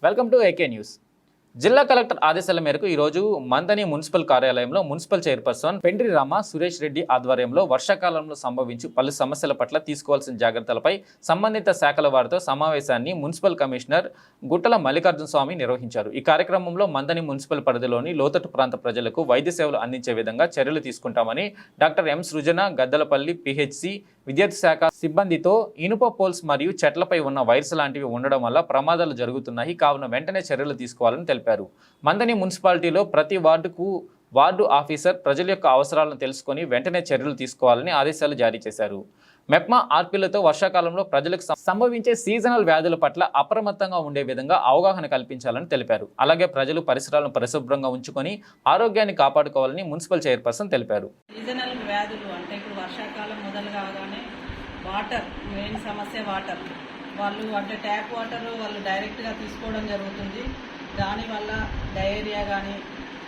Welcome to AK news. జిల్లా collector ఆదేశాల మేరకు ఈరోజు మందని మున్సిపల్ కార్యాలయంలో మున్సిపల్ చైర్పర్సన్ పెండ్రి రామ సురేష్ రెడ్డి ఆధ్వర్యంలో వర్షాకాలంలో సంభవించు పలు సమస్యల పట్ల తీసుకోవాల్సిన జాగ్రత్తలపై సంబంధిత శాఖల వారితో సమావేశాన్ని మున్సిపల్ కమిషనర్ గుట్టల మల్లికార్జున స్వామి నిర్వహించారు. ఈ కార్యక్రమంలో మందని మున్సిపల్ పరిధిలోని లోతట్టు ప్రాంత ప్రజలకు వైద్య సేవలు అందించే విధంగా చర్యలు తీసుకుంటామని డాక్టర్ ఎం సృజన గద్దలపల్లి పిహెచ్సి విద్యుత్ శాఖ సిబ్బందితో ఇనుప పోల్స్ మరియు చెట్లపై ఉన్న వైర్స్ లాంటివి ఉండడం వల్ల ప్రమాదాలు జరుగుతున్నాయి, కావున వెంటనే చర్యలు తీసుకోవాలని తెలిపారు. మందని మున్సిపాలిటీలో ప్రతి వార్డు ఆఫీసర్ ప్రజల యొక్క అవసరాలను తెలుసుకొని వెంటనే చర్యలు తీసుకోవాలని ఆదేశాలు జారీ చేశారు. మెప్మా ఆర్పీలతో వర్షాకాలంలో ప్రజలకు సంభవించే సీజనల్ వ్యాధుల పట్ల అప్రమత్తంగా ఉండే విధంగా అవగాహన కల్పించాలని తెలిపారు. అలాగే ప్రజలు పరిసరాలను పరిశుభ్రంగా ఉంచుకొని ఆరోగ్యాన్ని కాపాడుకోవాలని మున్సిపల్ చైర్పర్సన్ తెలిపారు. సీజనల్ వ్యాధులు అంటే ఇప్పుడు వర్షాకాలం మొదలు కాగానే వాటర్ మెయిన్ సమస్య. వాటర్ వాళ్ళు అంటే ట్యాప్ వాటర్ వాళ్ళు డైరెక్ట్గా తీసుకోవడం జరుగుతుంది. దానివల్ల డయేరియా కానీ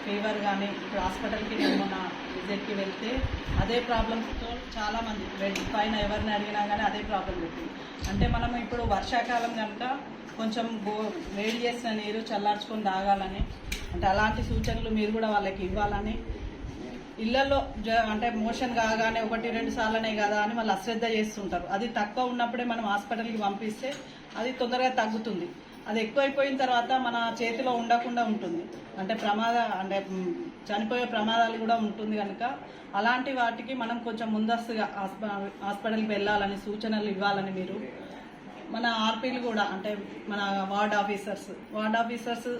ఫీవర్ కానీ ఇప్పుడు హాస్పిటల్కి మన విజిట్కి వెళ్తే అదే ప్రాబ్లమ్స్తో చాలామంది పైన ఎవరిని అడిగినా కానీ అదే ప్రాబ్లం పెట్టింది. అంటే మనం ఇప్పుడు వర్షాకాలం కనుక కొంచెం వేడి చేసిన నీరు చల్లార్చుకొని తాగాలని, అంటే అలాంటి సూచనలు మీరు కూడా వాళ్ళకి ఇవ్వాలని. ఇళ్లలో అంటే మోషన్ కాగానే 1-2 సార్లనే కదా అని వాళ్ళు అశ్రద్ధ చేస్తుంటారు. అది తక్కువ ఉన్నప్పుడే మనం హాస్పిటల్కి పంపిస్తే అది తొందరగా తగ్గుతుంది. అది ఎక్కువైపోయిన తర్వాత మన చేతిలో ఉండకుండా ఉంటుంది, అంటే అంటే చనిపోయే ప్రమాదాలు కూడా ఉంటుంది. కనుక అలాంటి వాటికి మనం కొంచెం ముందస్తుగా హాస్పిటల్కి వెళ్ళాలని సూచనలు ఇవ్వాలని మీరు. మన ఆర్పీలు కూడా అంటే మన వార్డ్ ఆఫీసర్స్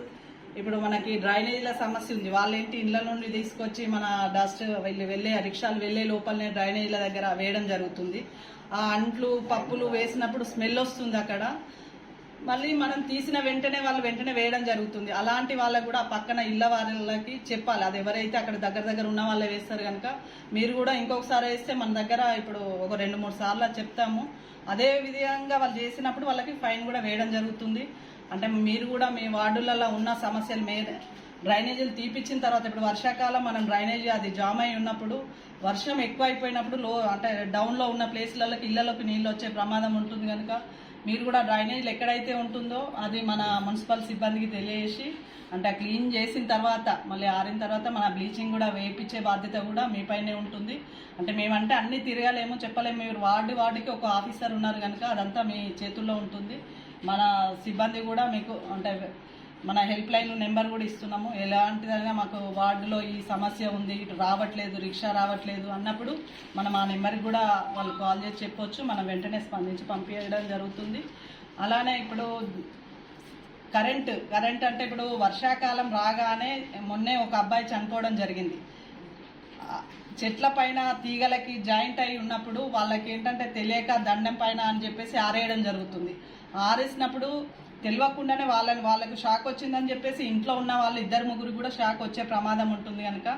ఇప్పుడు మనకి డ్రైనేజీల సమస్య ఉంది. వాళ్ళేంటి ఇళ్ల నుండి తీసుకొచ్చి మన డస్ట్ వెళ్ళే రిక్షాలు వెళ్ళే లోపలనే డ్రైనేజీల దగ్గర వేయడం జరుగుతుంది. ఆ అంట్లు పప్పులు వేసినప్పుడు స్మెల్ వస్తుంది అక్కడ. మళ్ళీ మనం తీసిన వెంటనే వాళ్ళు వెంటనే వేయడం జరుగుతుంది. అలాంటి వాళ్ళకు కూడా పక్కన ఇళ్ళ వాళ్ళకి చెప్పాలి. అది ఎవరైతే అక్కడ దగ్గర ఉన్న వాళ్ళే వేస్తారు కనుక మీరు కూడా ఇంకొకసారి వేస్తే మన దగ్గర ఇప్పుడు ఒక 2-3 సార్లు చెప్తాము. అదే విధంగా వాళ్ళు చేసినప్పుడు వాళ్ళకి ఫైన్ కూడా వేయడం జరుగుతుంది. అంటే మీరు కూడా మీ వార్డులలో ఉన్న సమస్యలు డ్రైనేజీలు తీపిచ్చిన తర్వాత ఇప్పుడు వర్షాకాలం మనం డ్రైనేజీ అది జామ్ అయి ఉన్నప్పుడు వర్షం ఎక్కువ అయిపోయినప్పుడు అంటే డౌన్లో ఉన్న ప్లేస్లలోకి ఇళ్లలోకి నీళ్ళు వచ్చే ప్రమాదం ఉంటుంది. కనుక మీరు కూడా డ్రైనేజీలు ఎక్కడైతే ఉంటుందో అది మన మున్సిపల్ సిబ్బందికి తెలియజేసి అంటే క్లీన్ చేసిన తర్వాత మళ్ళీ ఆరిన తర్వాత మన బ్లీచింగ్ కూడా వేయించే బాధ్యత కూడా మీపైనే ఉంటుంది. అంటే మేమంటే అన్నీ తిరగలేము, చెప్పలేము. మీరు వార్డుకి ఒక ఆఫీసర్ ఉన్నారు కనుక అదంతా మీ చేతుల్లో ఉంటుంది. మన సిబ్బంది కూడా మీకు అంటే మన హెల్ప్ లైన్ నెంబర్ కూడా ఇస్తున్నాము. ఎలాంటిదైనా మాకు వార్డులో ఈ సమస్య ఉంది, ఇటు రావట్లేదు, రిక్షా రావట్లేదు అన్నప్పుడు మనం ఆ నెంబర్కి కూడా వాళ్ళు కాల్ చేసి చెప్పొచ్చు. మనం వెంటనే స్పందించి పంపించడం జరుగుతుంది. అలానే ఇప్పుడు కరెంట్ అంటే ఇప్పుడు వర్షాకాలం రాగానే మొన్నే ఒక అబ్బాయి చనిపోవడం జరిగింది. చెట్ల పైన తీగలకి జాయింట్ అయి ఉన్నప్పుడు వాళ్ళకి ఏంటంటే తెలియక దండం పైన అని చెప్పేసి ఆరేయడం జరుగుతుంది. ఆరేసినప్పుడు తెలియకుండానే వాళ్ళకు షాక్ వచ్చిందని చెప్పేసి ఇంట్లో ఉన్న వాళ్ళు 2-3 కూడా షాక్ వచ్చే ప్రమాదం ఉంటుంది. కనుక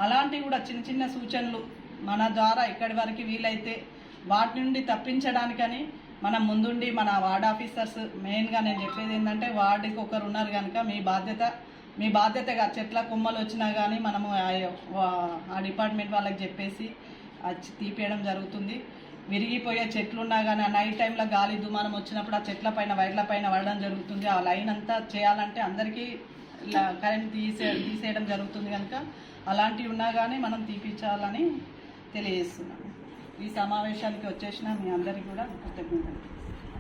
అలాంటివి కూడా చిన్న సూచనలు మన ద్వారా ఇక్కడి వరకు వీలైతే వాటి నుండి తప్పించడానికని మనం ముందుండి మన వార్డ్ ఆఫీసర్స్ మెయిన్గా నేను చెప్పేది ఏంటంటే వార్డుకి ఒకరు ఉన్నారు కనుక మీ బాధ్యతగా చెట్ల కొమ్మలు వచ్చినా కానీ మనము ఆ డిపార్ట్మెంట్ వాళ్ళకి చెప్పేసి తీపేయడం జరుగుతుంది. విరిగిపోయే చెట్లు ఉన్నా కానీ ఆ నైట్ టైంలో గాలి దుమానం వచ్చినప్పుడు ఆ చెట్ల పైన వైర్ల పైన పడడం జరుగుతుంది. ఆ లైన్ అంతా చేయాలంటే అందరికీ కరెంట్ తీసేయడం జరుగుతుంది. కనుక అలాంటివి ఉన్నా కానీ మనం తీపించాలని తెలియజేస్తున్నాను. ఈ సమావేశానికి వచ్చేసిన మీ అందరికీ కూడా కృతజ్ఞతలు.